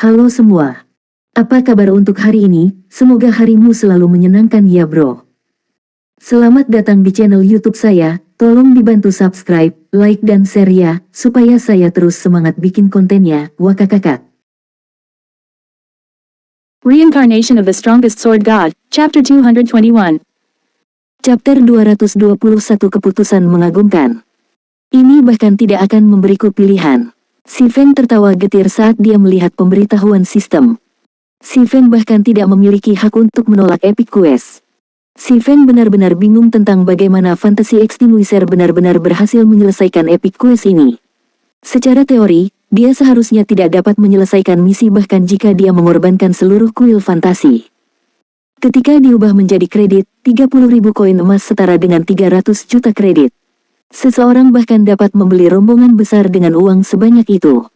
Halo semua. Apa kabar untuk hari ini? Semoga harimu selalu menyenangkan ya bro. Selamat datang di channel YouTube saya. Tolong dibantu subscribe, like dan share ya, supaya saya terus semangat bikin kontennya. Wakakakak. Reincarnation of the Strongest Sword God, Chapter 221. Chapter 221 Keputusan Mengagumkan. Ini bahkan tidak akan memberiku pilihan. Si Feng tertawa getir saat dia melihat pemberitahuan sistem. Si Feng bahkan tidak memiliki hak untuk menolak Epic Quest. Si Feng benar-benar bingung tentang bagaimana Fantasy Extinguisher benar-benar berhasil menyelesaikan Epic Quest ini. Secara teori, dia seharusnya tidak dapat menyelesaikan misi bahkan jika dia mengorbankan seluruh kuil fantasi. Ketika diubah menjadi kredit, 30.000 koin emas setara dengan 300 juta kredit. Seseorang bahkan dapat membeli rombongan besar dengan uang sebanyak itu.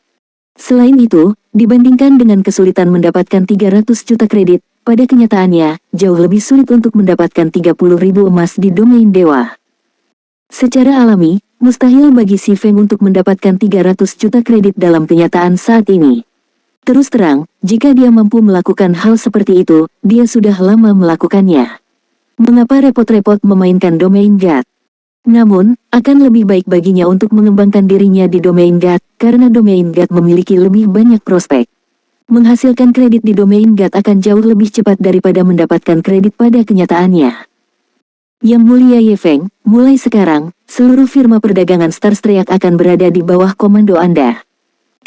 Selain itu, dibandingkan dengan kesulitan mendapatkan 300 juta kredit, pada kenyataannya, jauh lebih sulit untuk mendapatkan 30.000 emas di domain dewa. Secara alami, mustahil bagi si Feng untuk mendapatkan 300 juta kredit dalam kenyataan saat ini. Terus terang, jika dia mampu melakukan hal seperti itu, dia sudah lama melakukannya. Mengapa repot-repot memainkan domain God? Namun, akan lebih baik baginya untuk mengembangkan dirinya di domain God, karena domain God memiliki lebih banyak prospek. Menghasilkan kredit di domain God akan jauh lebih cepat daripada mendapatkan kredit pada kenyataannya. Yang Mulia Ye Feng, mulai sekarang, seluruh firma perdagangan Stars Trek akan berada di bawah komando Anda.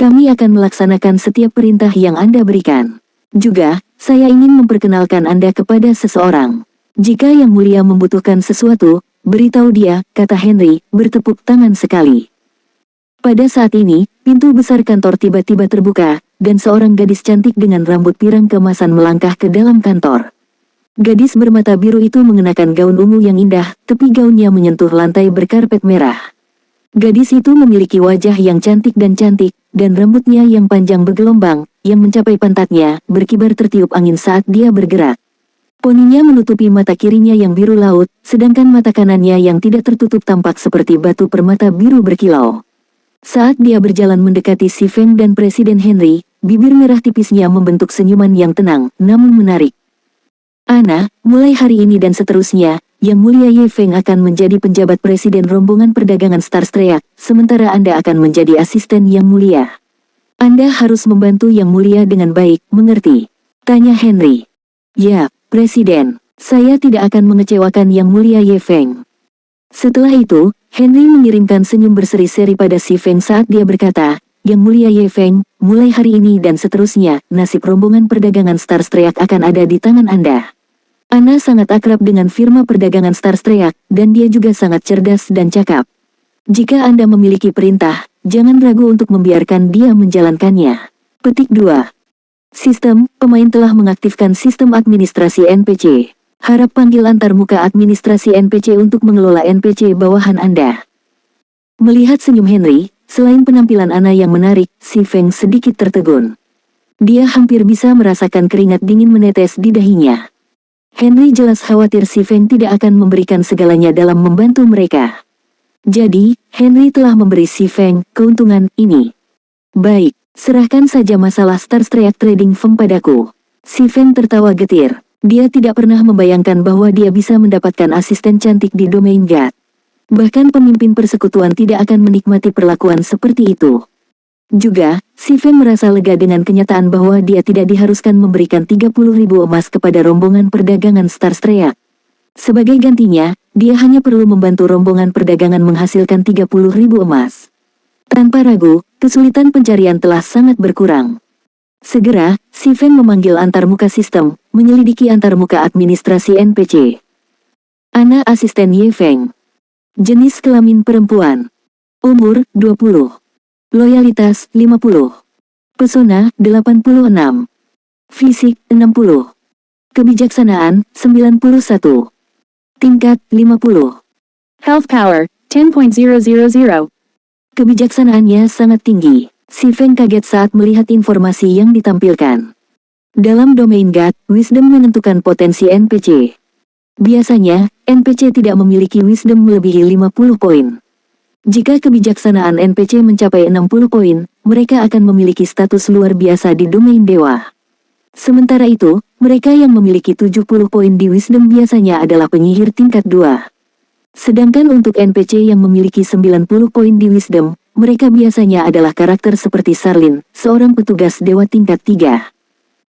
Kami akan melaksanakan setiap perintah yang Anda berikan. Juga, saya ingin memperkenalkan Anda kepada seseorang. Jika Yang Mulia membutuhkan sesuatu, beritahu dia, kata Henry, bertepuk tangan sekali. Pada saat ini, pintu besar kantor tiba-tiba terbuka, dan seorang gadis cantik dengan rambut pirang keemasan melangkah ke dalam kantor. Gadis bermata biru itu mengenakan gaun ungu yang indah, tepi gaunnya menyentuh lantai berkarpet merah. Gadis itu memiliki wajah yang cantik, dan rambutnya yang panjang bergelombang, yang mencapai pantatnya, berkibar tertiup angin saat dia bergerak. Poninya menutupi mata kirinya yang biru laut, sedangkan mata kanannya yang tidak tertutup tampak seperti batu permata biru berkilau. Saat dia berjalan mendekati si Feng dan Presiden Henry, bibir merah tipisnya membentuk senyuman yang tenang, namun menarik. Ana, mulai hari ini dan seterusnya, Yang Mulia Ye Feng akan menjadi penjabat presiden rombongan perdagangan Stars Trek, sementara Anda akan menjadi asisten Yang Mulia. Anda harus membantu Yang Mulia dengan baik, mengerti? Tanya Henry. Ya, Presiden, saya tidak akan mengecewakan Yang Mulia Ye Feng. Setelah itu, Henry mengirimkan senyum berseri-seri pada si Feng saat dia berkata, Yang Mulia Ye Feng, mulai hari ini dan seterusnya, nasib rombongan perdagangan Stars Trek akan ada di tangan Anda. Ana sangat akrab dengan firma perdagangan Stars Trek, dan dia juga sangat cerdas dan cakap. Jika Anda memiliki perintah, jangan ragu untuk membiarkan dia menjalankannya. Petik 2. Sistem, pemain telah mengaktifkan sistem administrasi NPC. Harap panggil antarmuka administrasi NPC untuk mengelola NPC bawahan Anda. Melihat senyum Henry, selain penampilan Ana yang menarik, si Feng sedikit tertegun. Dia hampir bisa merasakan keringat dingin menetes di dahinya. Henry jelas khawatir si Feng tidak akan memberikan segalanya dalam membantu mereka. Jadi, Henry telah memberi si Feng keuntungan ini. Baik, serahkan saja masalah Stars Trek Trading Firm padaku. Si Feng tertawa getir. Dia tidak pernah membayangkan bahwa dia bisa mendapatkan asisten cantik di domain God. Bahkan pemimpin persekutuan tidak akan menikmati perlakuan seperti itu. Juga, si Feng merasa lega dengan kenyataan bahwa dia tidak diharuskan memberikan 30.000 emas kepada rombongan perdagangan Stars Trek. Sebagai gantinya, dia hanya perlu membantu rombongan perdagangan menghasilkan 30.000 emas. Tanpa ragu, kesulitan pencarian telah sangat berkurang. Segera, si Feng memanggil antarmuka sistem, menyelidiki antarmuka administrasi NPC. Ana asisten Ye Feng. Jenis kelamin perempuan. Umur, 20. Loyalitas, 50. Pesona, 86. Fisik, 60. Kebijaksanaan, 91. Tingkat, 50. Health Power, 10.000. Kebijaksanaannya sangat tinggi. Si Feng kaget saat melihat informasi yang ditampilkan. Dalam domain God, Wisdom menentukan potensi NPC. Biasanya, NPC tidak memiliki Wisdom melebihi 50 poin. Jika kebijaksanaan NPC mencapai 60 poin, mereka akan memiliki status luar biasa di domain dewa. Sementara itu, mereka yang memiliki 70 poin di Wisdom biasanya adalah penyihir tingkat 2. Sedangkan untuk NPC yang memiliki 90 poin di Wisdom, mereka biasanya adalah karakter seperti Sarlin, seorang petugas dewa tingkat 3.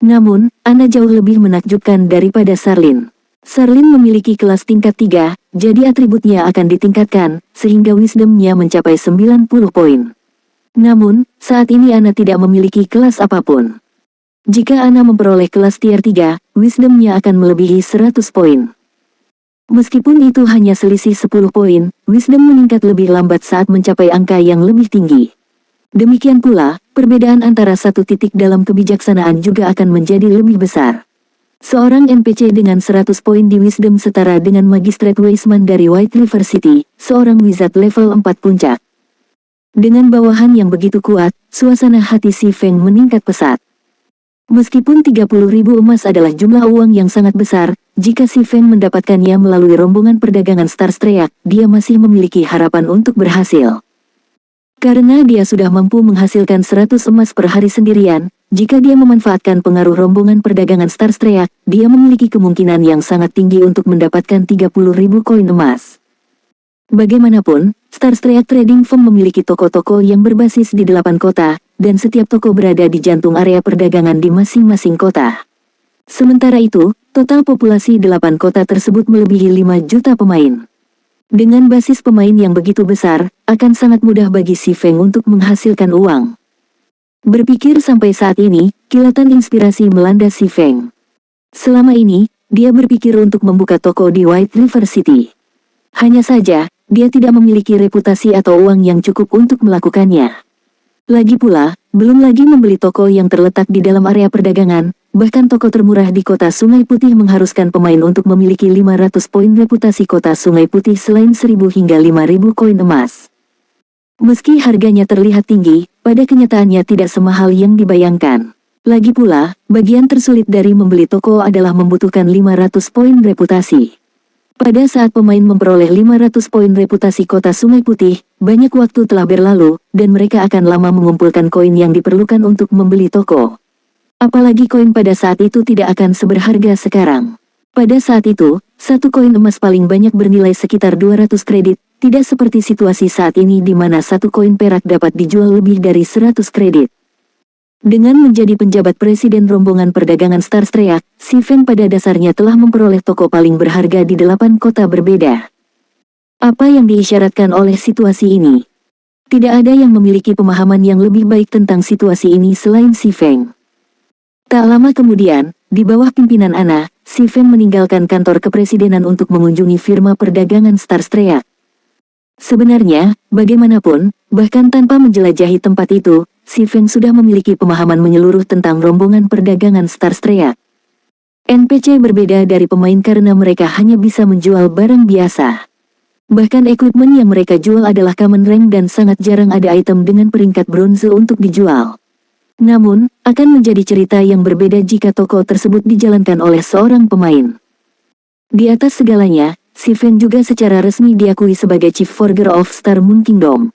Namun, Ana jauh lebih menakjubkan daripada Sarlin. Sarlin memiliki kelas tingkat 3, jadi atributnya akan ditingkatkan, sehingga Wisdom-nya mencapai 90 poin. Namun, saat ini Ana tidak memiliki kelas apapun. Jika Ana memperoleh kelas tier 3, Wisdom-nya akan melebihi 100 poin. Meskipun itu hanya selisih 10 poin, Wisdom meningkat lebih lambat saat mencapai angka yang lebih tinggi. Demikian pula, perbedaan antara satu titik dalam kebijaksanaan juga akan menjadi lebih besar. Seorang NPC dengan 100 poin di Wisdom setara dengan Magistrate Wiseman dari White River City, seorang wizard level 4 puncak. Dengan bawahan yang begitu kuat, suasana hati si Feng meningkat pesat. Meskipun 30.000 emas adalah jumlah uang yang sangat besar, jika si Feng mendapatkannya melalui rombongan perdagangan Star Strait, dia masih memiliki harapan untuk berhasil. Karena dia sudah mampu menghasilkan 100 emas per hari sendirian, jika dia memanfaatkan pengaruh rombongan perdagangan Star Strait, dia memiliki kemungkinan yang sangat tinggi untuk mendapatkan 30.000 koin emas. Bagaimanapun, Star Strait Trading Firm memiliki toko-toko yang berbasis di 8 kota, dan setiap toko berada di jantung area perdagangan di masing-masing kota. Sementara itu, total populasi 8 kota tersebut melebihi 5 juta pemain. Dengan basis pemain yang begitu besar, akan sangat mudah bagi si Feng untuk menghasilkan uang. Berpikir sampai saat ini, kilatan inspirasi melanda si Feng. Selama ini, dia berpikir untuk membuka toko di White River City. Hanya saja, dia tidak memiliki reputasi atau uang yang cukup untuk melakukannya. Lagi pula, belum lagi membeli toko yang terletak di dalam area perdagangan, bahkan toko termurah di kota Sungai Putih mengharuskan pemain untuk memiliki 500 poin reputasi kota Sungai Putih selain 1.000 hingga 5.000 koin emas. Meski harganya terlihat tinggi, pada kenyataannya tidak semahal yang dibayangkan. Lagi pula, bagian tersulit dari membeli toko adalah membutuhkan 500 poin reputasi. Pada saat pemain memperoleh 500 poin reputasi kota Sungai Putih, banyak waktu telah berlalu, dan mereka akan lama mengumpulkan koin yang diperlukan untuk membeli toko. Apalagi koin pada saat itu tidak akan seberharga sekarang. Pada saat itu, satu koin emas paling banyak bernilai sekitar 200 kredit, tidak seperti situasi saat ini di mana satu koin perak dapat dijual lebih dari 100 kredit. Dengan menjadi penjabat presiden rombongan perdagangan Star Strait, si Feng pada dasarnya telah memperoleh toko paling berharga di 8 kota berbeda. Apa yang diisyaratkan oleh situasi ini? Tidak ada yang memiliki pemahaman yang lebih baik tentang situasi ini selain si Feng. Tak lama kemudian, di bawah pimpinan Ana, si Feng meninggalkan kantor kepresidenan untuk mengunjungi firma perdagangan Star Strait. Sebenarnya, bagaimanapun, bahkan tanpa menjelajahi tempat itu, si Feng sudah memiliki pemahaman menyeluruh tentang rombongan perdagangan Star Strait. NPC berbeda dari pemain karena mereka hanya bisa menjual barang biasa. Bahkan equipment yang mereka jual adalah common rank dan sangat jarang ada item dengan peringkat bronze untuk dijual. Namun, akan menjadi cerita yang berbeda jika toko tersebut dijalankan oleh seorang pemain. Di atas segalanya, si Feng juga secara resmi diakui sebagai Chief Forger of Star Moon Kingdom.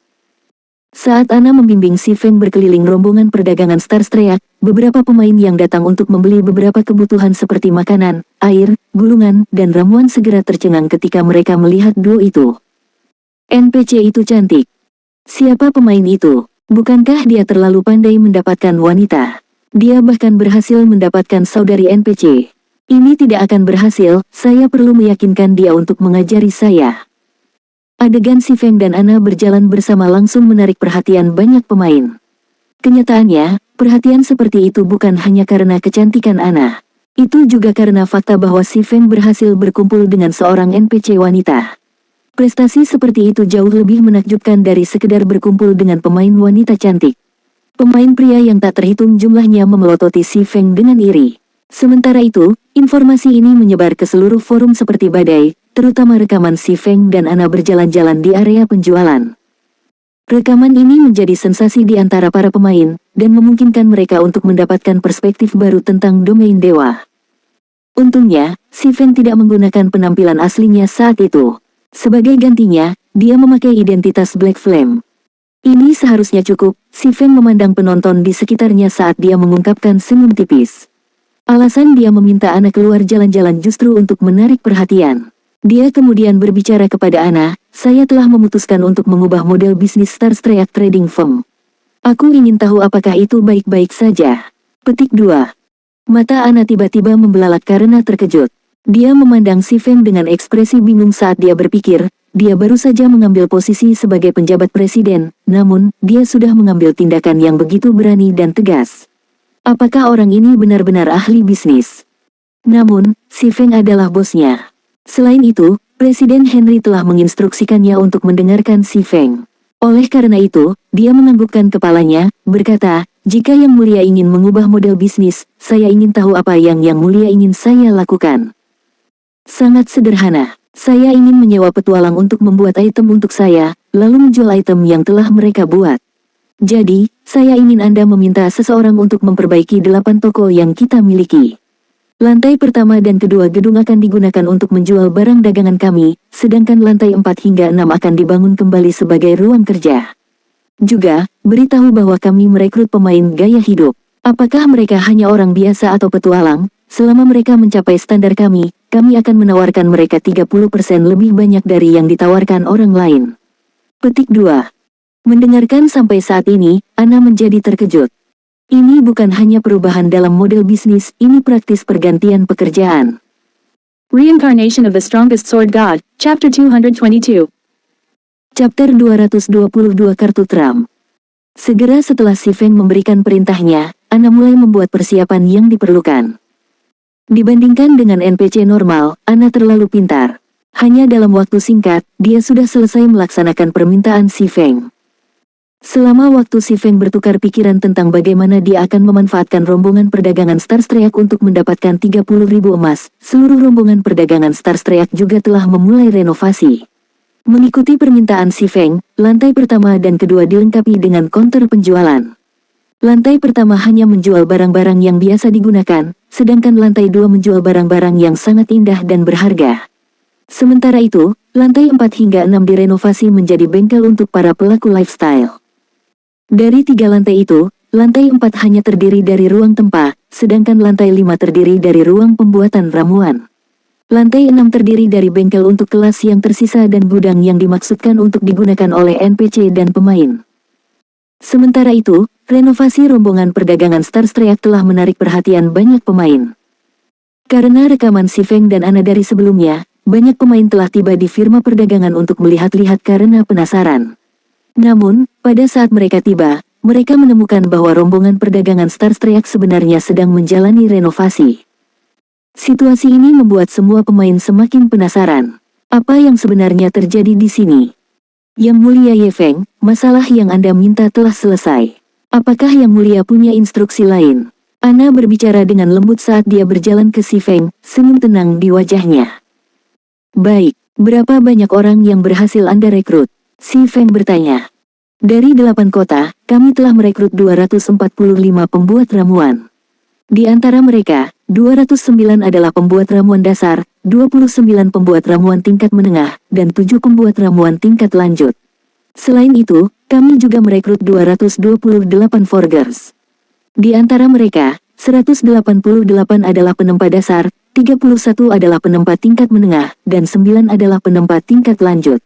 Saat Ana membimbing si Feng berkeliling rombongan perdagangan Star Strait, beberapa pemain yang datang untuk membeli beberapa kebutuhan seperti makanan, air, gulungan, dan ramuan segera tercengang ketika mereka melihat duo itu. NPC itu cantik. Siapa pemain itu? Bukankah dia terlalu pandai mendapatkan wanita? Dia bahkan berhasil mendapatkan saudari NPC. Ini tidak akan berhasil, saya perlu meyakinkan dia untuk mengajari saya. Adegan si Feng dan Ana berjalan bersama langsung menarik perhatian banyak pemain. Kenyataannya, perhatian seperti itu bukan hanya karena kecantikan Ana. Itu juga karena fakta bahwa si Feng berhasil berkumpul dengan seorang NPC wanita. Prestasi seperti itu jauh lebih menakjubkan dari sekedar berkumpul dengan pemain wanita cantik. Pemain pria yang tak terhitung jumlahnya memelototi si Feng dengan iri. Sementara itu, informasi ini menyebar ke seluruh forum seperti badai, terutama rekaman si Feng dan Ana berjalan-jalan di area penjualan. Rekaman ini menjadi sensasi di antara para pemain, dan memungkinkan mereka untuk mendapatkan perspektif baru tentang domain dewa. Untungnya, si Feng tidak menggunakan penampilan aslinya saat itu. Sebagai gantinya, dia memakai identitas Black Flame. Ini seharusnya cukup, si Feng memandang penonton di sekitarnya saat dia mengungkapkan senyum tipis. Alasan dia meminta Ana keluar jalan-jalan justru untuk menarik perhatian. Dia kemudian berbicara kepada Ana, saya telah memutuskan untuk mengubah model bisnis Starstreak Trading Firm. Aku ingin tahu apakah itu baik-baik saja. Petik 2. Mata Ana tiba-tiba membelalak karena terkejut. Dia memandang si Feng dengan ekspresi bingung saat dia berpikir, dia baru saja mengambil posisi sebagai penjabat presiden, namun, dia sudah mengambil tindakan yang begitu berani dan tegas. Apakah orang ini benar-benar ahli bisnis? Namun, si Feng adalah bosnya. Selain itu, Presiden Henry telah menginstruksikannya untuk mendengarkan si Feng. Oleh karena itu, dia menganggukkan kepalanya, berkata, jika Yang Mulia ingin mengubah model bisnis, saya ingin tahu apa yang Yang Mulia ingin saya lakukan. Sangat sederhana. Saya ingin menyewa petualang untuk membuat item untuk saya, lalu menjual item yang telah mereka buat. Jadi, saya ingin Anda meminta seseorang untuk memperbaiki 8 toko yang kita miliki. Lantai pertama dan kedua gedung akan digunakan untuk menjual barang dagangan kami, sedangkan lantai 4 hingga 6 akan dibangun kembali sebagai ruang kerja. Juga, beritahu bahwa kami merekrut pemain gaya hidup. Apakah mereka hanya orang biasa atau petualang? Selama mereka mencapai standar kami akan menawarkan mereka 30% lebih banyak dari yang ditawarkan orang lain. Petik 2. Mendengarkan sampai saat ini, Ana menjadi terkejut. Ini bukan hanya perubahan dalam model bisnis, ini praktis pergantian pekerjaan. Reincarnation of the Strongest Sword God, Chapter 222. Chapter 222 Kartu Trump. Segera setelah si Feng memberikan perintahnya, Ana mulai membuat persiapan yang diperlukan. Dibandingkan dengan NPC normal, Ana terlalu pintar. Hanya dalam waktu singkat, dia sudah selesai melaksanakan permintaan si Feng. Selama waktu si Feng bertukar pikiran tentang bagaimana dia akan memanfaatkan rombongan perdagangan Starstreak untuk mendapatkan 30.000 emas, seluruh rombongan perdagangan Starstreak juga telah memulai renovasi. Mengikuti permintaan si Feng, lantai pertama dan kedua dilengkapi dengan counter penjualan. Lantai pertama hanya menjual barang-barang yang biasa digunakan, sedangkan lantai 2 menjual barang-barang yang sangat indah dan berharga. Sementara itu, lantai 4 hingga 6 direnovasi menjadi bengkel untuk para pelaku lifestyle. Dari 3 lantai itu, lantai 4 hanya terdiri dari ruang tempat, sedangkan lantai 5 terdiri dari ruang pembuatan ramuan. Lantai 6 terdiri dari bengkel untuk kelas yang tersisa dan gudang yang dimaksudkan untuk digunakan oleh NPC dan pemain. Sementara itu, renovasi rombongan perdagangan Starstreak telah menarik perhatian banyak pemain. Karena rekaman si Feng dan Ana dari sebelumnya, banyak pemain telah tiba di firma perdagangan untuk melihat-lihat karena penasaran. Namun, pada saat mereka tiba, mereka menemukan bahwa rombongan perdagangan Starstreak sebenarnya sedang menjalani renovasi. Situasi ini membuat semua pemain semakin penasaran. Apa yang sebenarnya terjadi di sini? Yang Mulia Ye Feng, masalah yang Anda minta telah selesai. Apakah Yang Mulia punya instruksi lain? Ana berbicara dengan lembut saat dia berjalan ke si Feng, senyum tenang di wajahnya. Baik, berapa banyak orang yang berhasil Anda rekrut? Si Feng bertanya. Dari 8 kota, kami telah merekrut 245 pembuat ramuan. Di antara mereka, 209 adalah pembuat ramuan dasar, 29 pembuat ramuan tingkat menengah, dan 7 pembuat ramuan tingkat lanjut. Selain itu, kami juga merekrut 228 forgers. Di antara mereka, 188 adalah penempa dasar, 31 adalah penempa tingkat menengah, dan 9 adalah penempa tingkat lanjut.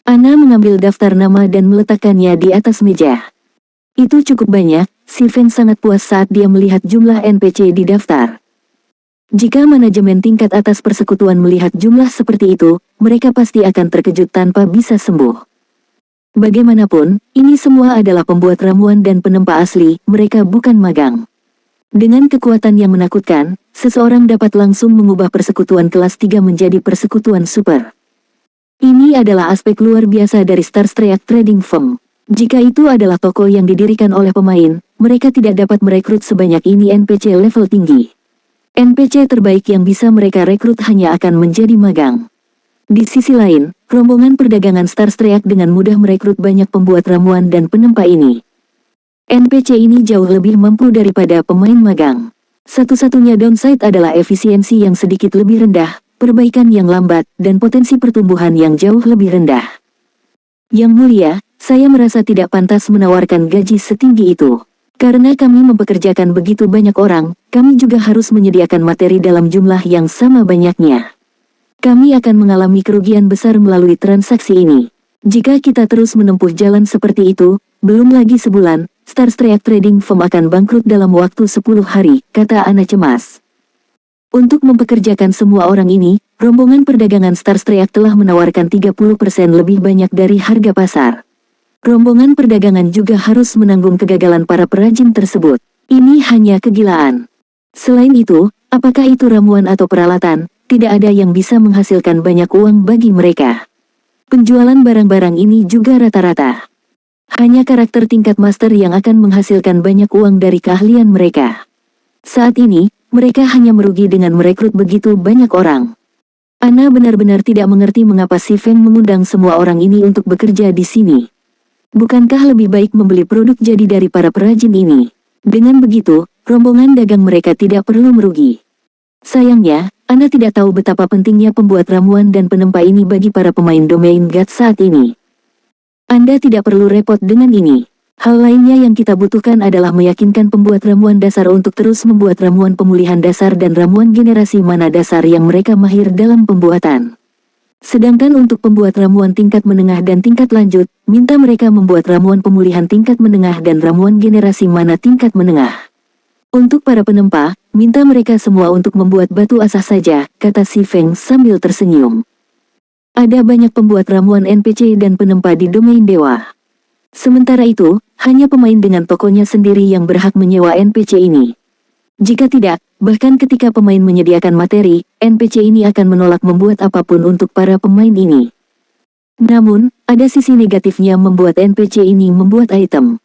Ana mengambil daftar nama dan meletakkannya di atas meja. Itu cukup banyak, si Feng sangat puas saat dia melihat jumlah NPC di daftar. Jika manajemen tingkat atas persekutuan melihat jumlah seperti itu, mereka pasti akan terkejut tanpa bisa sembuh. Bagaimanapun, ini semua adalah pembuat ramuan dan penempa asli, mereka bukan magang. Dengan kekuatan yang menakutkan, seseorang dapat langsung mengubah persekutuan kelas 3 menjadi persekutuan super. Ini adalah aspek luar biasa dari Starstreak Trading Firm. Jika itu adalah toko yang didirikan oleh pemain, mereka tidak dapat merekrut sebanyak ini NPC level tinggi. NPC terbaik yang bisa mereka rekrut hanya akan menjadi magang. Di sisi lain, rombongan perdagangan Starstreak dengan mudah merekrut banyak pembuat ramuan dan penempa ini. NPC ini jauh lebih mampu daripada pemain magang. Satu-satunya downside adalah efisiensi yang sedikit lebih rendah, perbaikan yang lambat, dan potensi pertumbuhan yang jauh lebih rendah. Yang Mulia, Saya merasa tidak pantas menawarkan gaji setinggi itu. Karena kami mempekerjakan begitu banyak orang, kami juga harus menyediakan materi dalam jumlah yang sama banyaknya. Kami akan mengalami kerugian besar melalui transaksi ini. Jika kita terus menempuh jalan seperti itu, belum lagi sebulan, Starstreak Trading Firm akan bangkrut dalam waktu 10 hari, kata Ana cemas. Untuk mempekerjakan semua orang ini, rombongan perdagangan Starstreak telah menawarkan 30% lebih banyak dari harga pasar. Rombongan perdagangan juga harus menanggung kegagalan para perajin tersebut. Ini hanya kegilaan. Selain itu, apakah itu ramuan atau peralatan, tidak ada yang bisa menghasilkan banyak uang bagi mereka. Penjualan barang-barang ini juga rata-rata. Hanya karakter tingkat master yang akan menghasilkan banyak uang dari keahlian mereka. Saat ini, mereka hanya merugi dengan merekrut begitu banyak orang. Ana benar-benar tidak mengerti mengapa si Feng mengundang semua orang ini untuk bekerja di sini. Bukankah lebih baik membeli produk jadi dari para perajin ini? Dengan begitu, rombongan dagang mereka tidak perlu merugi. Sayangnya, Ana tidak tahu betapa pentingnya pembuat ramuan dan penempa ini bagi para pemain domain God saat ini. Anda tidak perlu repot dengan ini. Hal lainnya yang kita butuhkan adalah meyakinkan pembuat ramuan dasar untuk terus membuat ramuan pemulihan dasar dan ramuan generasi mana dasar yang mereka mahir dalam pembuatan. Sedangkan untuk pembuat ramuan tingkat menengah dan tingkat lanjut, minta mereka membuat ramuan pemulihan tingkat menengah dan ramuan generasi mana tingkat menengah. Untuk para penempa, minta mereka semua untuk membuat batu asah saja, kata si Feng sambil tersenyum. Ada banyak pembuat ramuan NPC dan penempa di domain dewa. Sementara itu, hanya pemain dengan tokonya sendiri yang berhak menyewa NPC ini. Jika tidak, bahkan ketika pemain menyediakan materi, NPC ini akan menolak membuat apapun untuk para pemain ini. Namun, ada sisi negatifnya membuat NPC ini membuat item.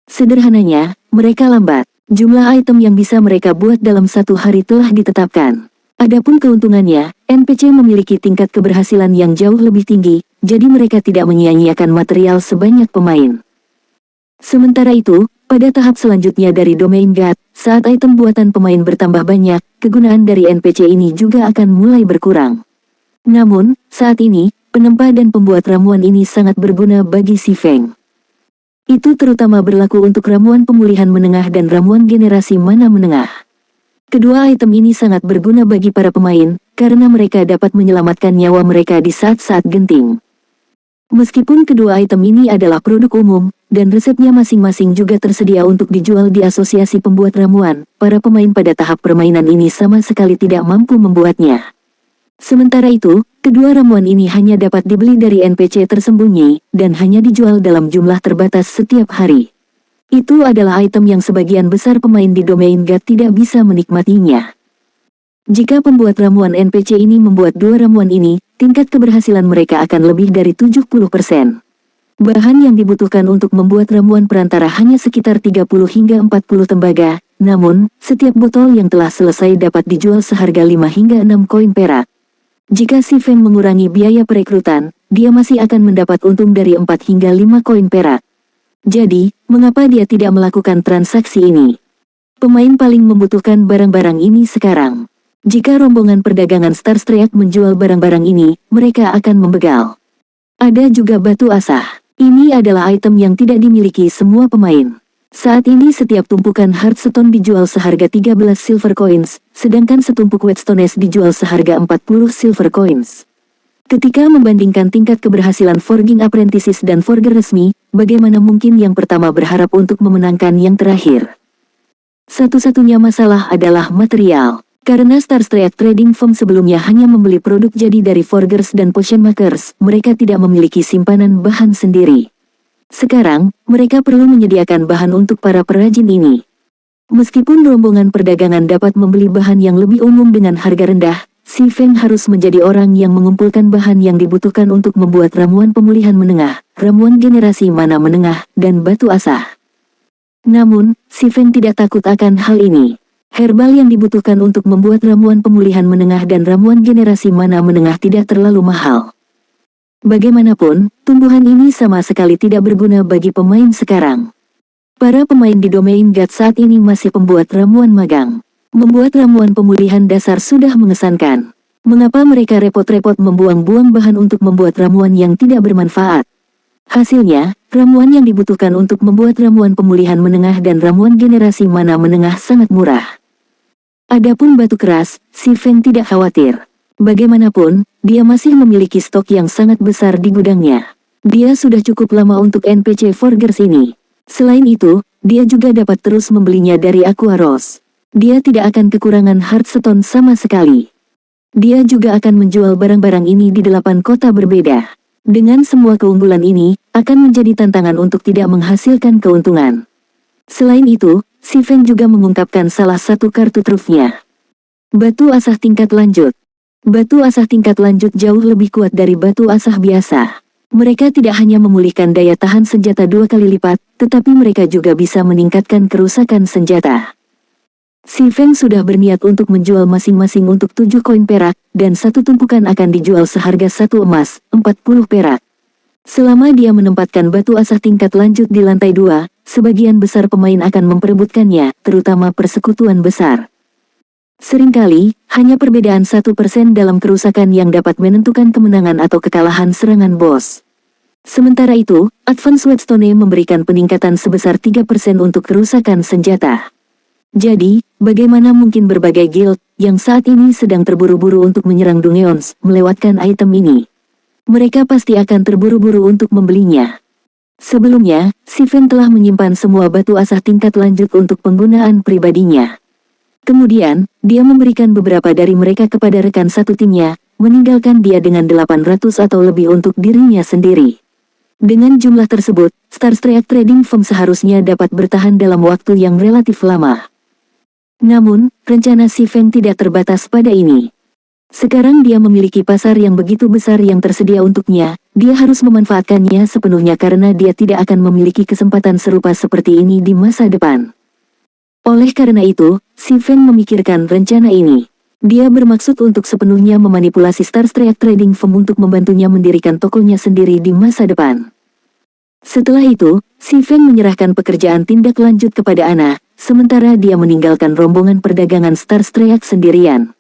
Sederhananya, mereka lambat. Jumlah item yang bisa mereka buat dalam 1 hari telah ditetapkan. Adapun keuntungannya, NPC memiliki tingkat keberhasilan yang jauh lebih tinggi, jadi mereka tidak menyia-nyiakan material sebanyak pemain. Sementara itu, pada tahap selanjutnya dari domain God, saat item buatan pemain bertambah banyak, kegunaan dari NPC ini juga akan mulai berkurang. Namun, saat ini, penempa dan pembuat ramuan ini sangat berguna bagi si Feng. Itu terutama berlaku untuk ramuan pemulihan menengah dan ramuan generasi mana menengah. Kedua item ini sangat berguna bagi para pemain, karena mereka dapat menyelamatkan nyawa mereka di saat-saat genting. Meskipun kedua item ini adalah produk umum, dan resepnya masing-masing juga tersedia untuk dijual di asosiasi pembuat ramuan, para pemain pada tahap permainan ini sama sekali tidak mampu membuatnya. Sementara itu, kedua ramuan ini hanya dapat dibeli dari NPC tersembunyi, dan hanya dijual dalam jumlah terbatas setiap hari. Itu adalah item yang sebagian besar pemain di domain God tidak bisa menikmatinya. Jika pembuat ramuan NPC ini membuat dua ramuan ini, tingkat keberhasilan mereka akan lebih dari 70%. Bahan yang dibutuhkan untuk membuat ramuan perantara hanya sekitar 30 hingga 40 tembaga, namun, setiap botol yang telah selesai dapat dijual seharga 5 hingga 6 koin perak. Jika si Feng mengurangi biaya perekrutan, dia masih akan mendapat untung dari 4 hingga 5 koin perak. Jadi, mengapa dia tidak melakukan transaksi ini? Pemain paling membutuhkan barang-barang ini sekarang. Jika rombongan perdagangan Starstreak menjual barang-barang ini, mereka akan membegal. Ada juga batu asah. Ini adalah item yang tidak dimiliki semua pemain. Saat ini setiap tumpukan Hearthstone dijual seharga 13 silver coins, sedangkan setumpuk Whetstones dijual seharga 40 silver coins. Ketika membandingkan tingkat keberhasilan Forging Apprentices dan Forger resmi, bagaimana mungkin yang pertama berharap untuk memenangkan yang terakhir? Satu-satunya masalah adalah material. Karena Starstreak Trading Firm sebelumnya hanya membeli produk jadi dari Forgers dan Potion Makers, mereka tidak memiliki simpanan bahan sendiri. Sekarang, mereka perlu menyediakan bahan untuk para perajin ini. Meskipun rombongan perdagangan dapat membeli bahan yang lebih umum dengan harga rendah, si Feng harus menjadi orang yang mengumpulkan bahan yang dibutuhkan untuk membuat ramuan pemulihan menengah, ramuan generasi mana menengah, dan batu asah. Namun, si Feng tidak takut akan hal ini. Herbal yang dibutuhkan untuk membuat ramuan pemulihan menengah dan ramuan generasi mana menengah tidak terlalu mahal. Bagaimanapun, tumbuhan ini sama sekali tidak berguna bagi pemain sekarang. Para pemain di domain God saat ini masih pembuat ramuan magang. Membuat ramuan pemulihan dasar sudah mengesankan. Mengapa mereka repot-repot membuang-buang bahan untuk membuat ramuan yang tidak bermanfaat? Hasilnya, Ramuan yang dibutuhkan untuk membuat ramuan pemulihan menengah dan ramuan generasi mana menengah sangat murah. Adapun batu keras, si Feng tidak khawatir. Bagaimanapun, dia masih memiliki stok yang sangat besar di gudangnya. Dia sudah cukup lama untuk NPC Forgers ini. Selain itu, dia juga dapat terus membelinya dari Aqua Rose. Dia tidak akan kekurangan Hearthstone sama sekali. Dia juga akan menjual barang-barang ini di 8 kota berbeda. Dengan semua keunggulan ini, akan menjadi tantangan untuk tidak menghasilkan keuntungan. Selain itu, si Feng juga mengungkapkan salah satu kartu trufnya. Batu asah tingkat lanjut. Batu asah tingkat lanjut jauh lebih kuat dari batu asah biasa. Mereka tidak hanya memulihkan daya tahan senjata 2 kali lipat, tetapi mereka juga bisa meningkatkan kerusakan senjata. Si Feng sudah berniat untuk menjual masing-masing untuk 7 koin perak, dan satu tumpukan akan dijual seharga 1 emas, 40 perak. Selama dia menempatkan batu asah tingkat lanjut di lantai 2, sebagian besar pemain akan memperebutkannya, terutama persekutuan besar. Seringkali, hanya perbedaan 1% dalam kerusakan yang dapat menentukan kemenangan atau kekalahan serangan bos. Sementara itu, Advance Whetstone memberikan peningkatan sebesar 3% untuk kerusakan senjata. Jadi, bagaimana mungkin berbagai guild, yang saat ini sedang terburu-buru untuk menyerang Dungeons, melewatkan item ini? Mereka pasti akan terburu-buru untuk membelinya. Sebelumnya, si Feng telah menyimpan semua batu asah tingkat lanjut untuk penggunaan pribadinya. Kemudian, dia memberikan beberapa dari mereka kepada rekan satu timnya, meninggalkan dia dengan 800 atau lebih untuk dirinya sendiri. Dengan jumlah tersebut, Starstreak Trading Firm seharusnya dapat bertahan dalam waktu yang relatif lama. Namun, rencana si Feng tidak terbatas pada ini. Sekarang dia memiliki pasar yang begitu besar yang tersedia untuknya, dia harus memanfaatkannya sepenuhnya karena dia tidak akan memiliki kesempatan serupa seperti ini di masa depan. Oleh karena itu, si Feng memikirkan rencana ini. Dia bermaksud untuk sepenuhnya memanipulasi Starstreak Trading Firm untuk membantunya mendirikan tokonya sendiri di masa depan. Setelah itu, si Feng menyerahkan pekerjaan tindak lanjut kepada Ana, sementara dia meninggalkan rombongan perdagangan Starstreak sendirian.